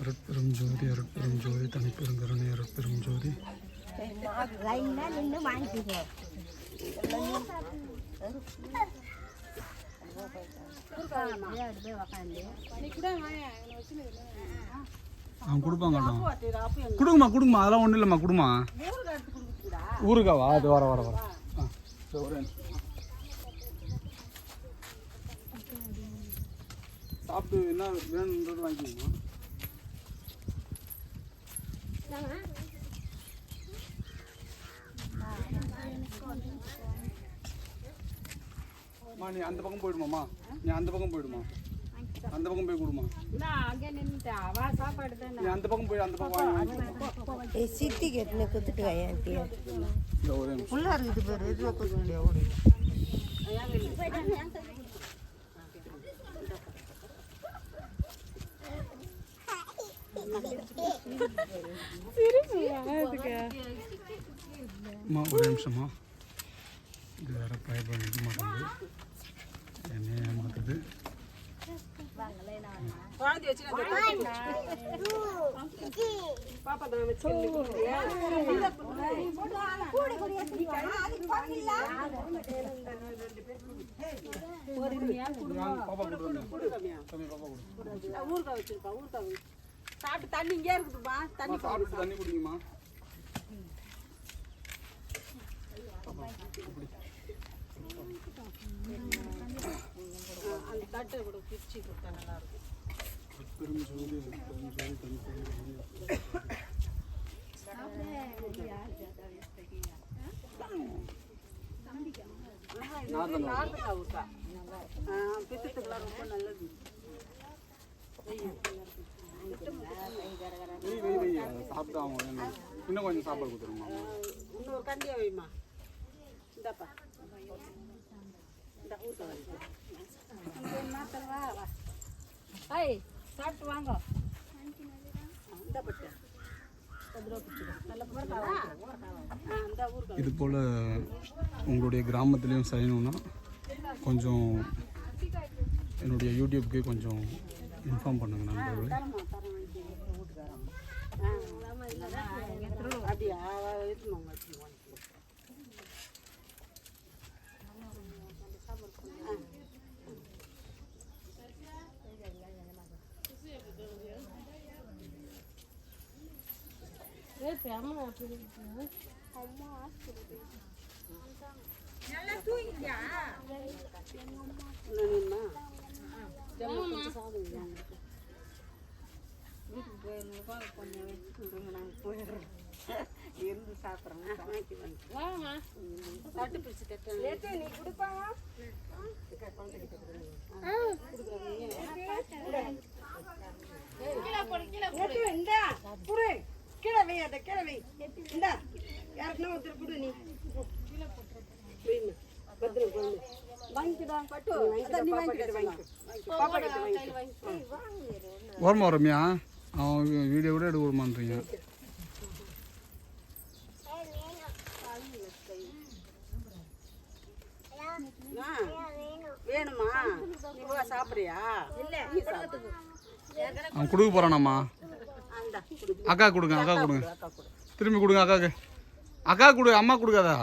அருட்பெரும் ஜோதி அருட்பெரும் ஜோதி தனிப்பெருங்கருணை அருட்பெரும் ஜோதி. கொடுப்பாங்க கொடுங்கம்மா கொடுங்கம்மா, அதெல்லாம் ஒன்றும் இல்லைம்மா கொடுமா. ஊருக்காவா? அது வர வர வர சாப்பிட்டு என்ன வேணுன்றது வாங்கிக்கோங்க. நீ அந்த பக்கம் போயிடுமாம்மா, நீ அந்த பக்கம் போயிடுமா, அந்த பக்கம் போய் கொடுமா. நீ அந்த பக்கம் போய் அந்த பக்கம் சித்தி கேட்டு குத்துட்டு வாங்க ஃபுல்லா இருக்குது பேர் எதுவும் கொடுக்க முடியாது. ஒரு நிமிஷமா, இது வேற பயப்பட மாட்டேங்குது, என்ன ஏமாத்துது. சாப்பிட்டு தண்ணி இங்கே இருக்குதுப்பா, தண்ணி சாப்பிட்டு தண்ணி குடிங்கம்மா. அந்த தட்டை கூட பிரிச்சு கொடுத்தா நல்லா இருக்கும். பித்தத்துக்குலாம் ரொம்ப நல்லது. சாப்பிட்டு அவங்க இன்னும் கொஞ்சம் சாப்பாடு கொடுத்துருமா. இன்னொரு கண்டியா வைமா. இந்தாப்பா சாப்பிட்டு வாங்க. இது போல் உங்களுடைய கிராமத்துலேயும் செய்யணும்னா கொஞ்சம் என்னுடைய யூடியூப்க்கு கொஞ்சம் இன்ஃபார்ம் பண்ணுங்க நண்பர்களே. அப்படியா? இருந்து சாப்பிட்றோம். தட்டு பிடிச்சி தட்டு நீ கொடுப்பாங்க. கீழே வை, அதை கீழே வை. இந்தா யாருக்குன்னா ஒருத்தர் கொடு. நீ ஓரமா ரம்யா, அவன் வீடியோ கூட எடுக்க விடமான்றீங்க. வேணுமா? நீ சாப்பிட்றியா? அவன் கொடுக்க போறானாம்மா. அக்கா கொடுங்க, அக்கா கொடுங்க, திரும்பி கொடுங்க அக்காவுக்கு. அக்கா கொடு, அம்மா கொடுக்காதா?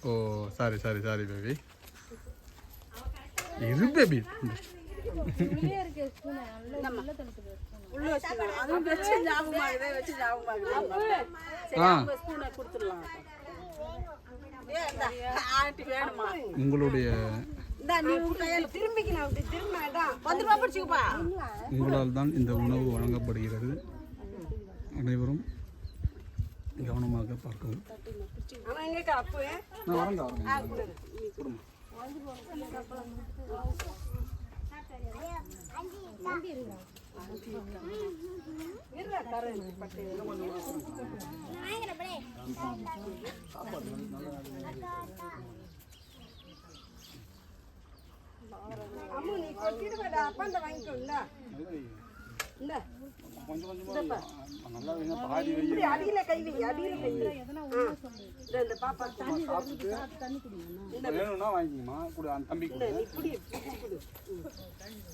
ஓ சாரி சாரி சாரி பேபி. இது பேபி உங்களுடைய உங்களால் தான் இந்த உணவு வழங்கப்படுகிறது. அனைவரும் கவனமாக பார்க்கவும். கொஞ்சம் கொஞ்சம் நல்லா வைங்க பாதி வைங்க இப்படி அடியில கை வை, அடியில கை வை. இந்த பாப்பா தண்ணி இந்த வேணும்னா வாங்கிக்கமா கொடு அந்த தம்பி கொடு இப்படி கொடு.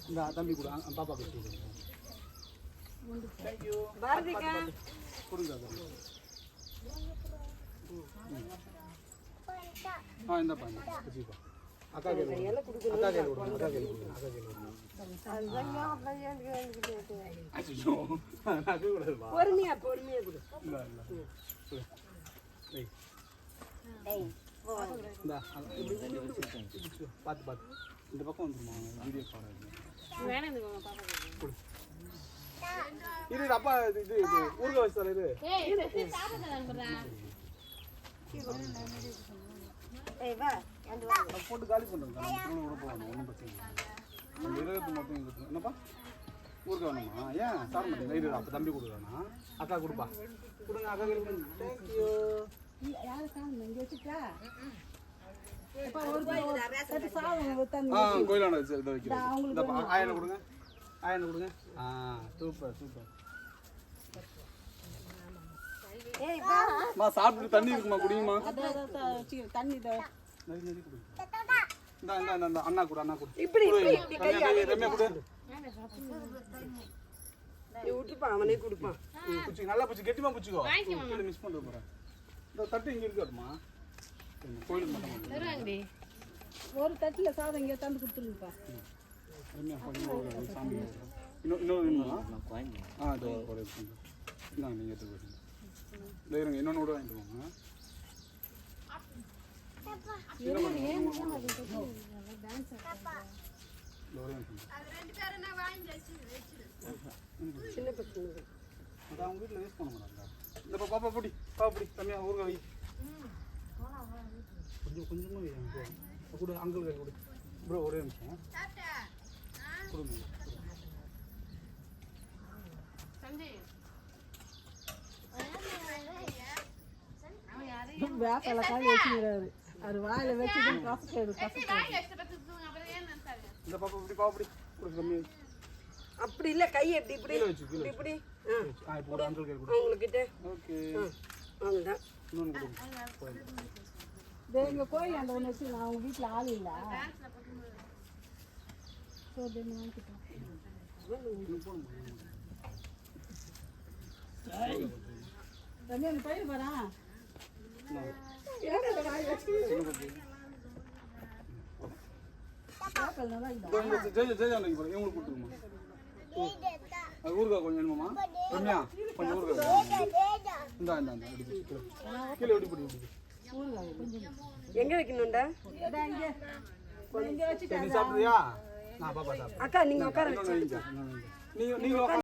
இந்த தம்பி கொடு அந்த பாப்பா கொடு தேங்க் யூ பாரதிகா கொடுங்க இந்த பாருங்க வச்சுக்கோ அக்கா கேளு அக்கா கேளு அக்கா கேளு அக்கா கேளு ஐயோ அது கூட பொறுமையா பொறுமையா கொடு. இல்ல இல்ல ஏய் ஏய் இந்த பாத்து பாத்து இந்த பக்கம் வந்துருமா வீடியோ பாருங்க வேணாம் இந்த பாப்பா கொடு இது அப்பா இது ஊர்ல வச்சு தர இது ஏய் வா வந்து வா. போட்டு காலி பண்ணுறேன் நம்ம கூட போகணும் ஒன்றும் பிரச்சனை இல்லை நம்ம இருபது மட்டும் எங்களுக்கு என்னப்பா ஊருக்கு வேணுமா ஏன் சாப்பிட மாட்டேங்க இது அப்போ தம்பி கொடுக்குறானா அக்கா கொடுப்பா கொடுங்க அக்கா கொடுங்க தேங்க்யூ கோயிலான வச்சு இதை வைக்கிறேன் இந்த ஆயனை கொடுங்க ஆயனை கொடுங்க சூப்பர் சூப்பர் ஏய் வா. மா சாப்பிட்டு தண்ணி இருக்குமா குடியுமா தண்ணி இந்த அண்ணா கொடு அண்ணா கொடு இப்படி இப்படி கை ரம்யா கொடு நீ விட்டுப்பா அவனே கொடுப்பான். பிடிச்சி நல்லா பிடிச்சி கெட்டிமா பிடிச்சிக்கோ கீழே மிஸ் பண்ணுற போகிறேன் இந்த தட்டு இங்கே இருக்காருமா கோயிலுக்கு மட்டும் ஒரு தட்டில் சாதம் இங்கே தந்து கொடுத்துருங்கப்பா. ரம்யா கொஞ்சம் சாமி இன்னொரு வேணுமா இது ஒரு இந்தாங்க நீங்கள் எடுத்து போயிடுங்க இல்லை இருங்க இன்னொன்று கூட வாங்கிட்டு போங்க சின்ன பசங்க அது அவங்க வீட்டில் யூஸ் பண்ண மாட்டாங்க இந்த பாப்பா பிடி பாப்பா பிடி தம்பியா ஊருக வை கொஞ்சமாக வை கொடு அங்கிள் கை கொடு ப்ரோ ஒரே நிமிஷம் கொடுங்க வேப்பல காய் வச்சுக்கிறாரு. அது வாயில வச்சுட்டு கசக்காது இந்த பாப்பா இப்படி பாப்பா பிடி கொடு கம்மி அப்படி இல்ல கை எப்படி இப்படி கீழே வச்சு கீழே இப்படி இப்போ ஒரு அங்கிள் கை கொடு அவங்கக்கிட்ட ஓகே அவ்வளோதான். இன்னொன்று கொடுங்க எங்க கோயில் அந்த ஒன்று வச்சு அவங்க வீட்டில் ஆள் இல்லை. ரம்யா நீ போய் வரா இவங்களுக்கு கொடுத்துருமா அது ஊருக்கா கொஞ்சம் வேணுமாம்மா ரம்யா கொஞ்சம் ஊருக்கா இந்தா கீழே எப்படி பிடி எங்க வைக்கணும்டா? நீ சாப்பிட்றியா நான் பாப்பா சாப்பிட்றேன் அக்கா நீங்க உட்கார நீங்க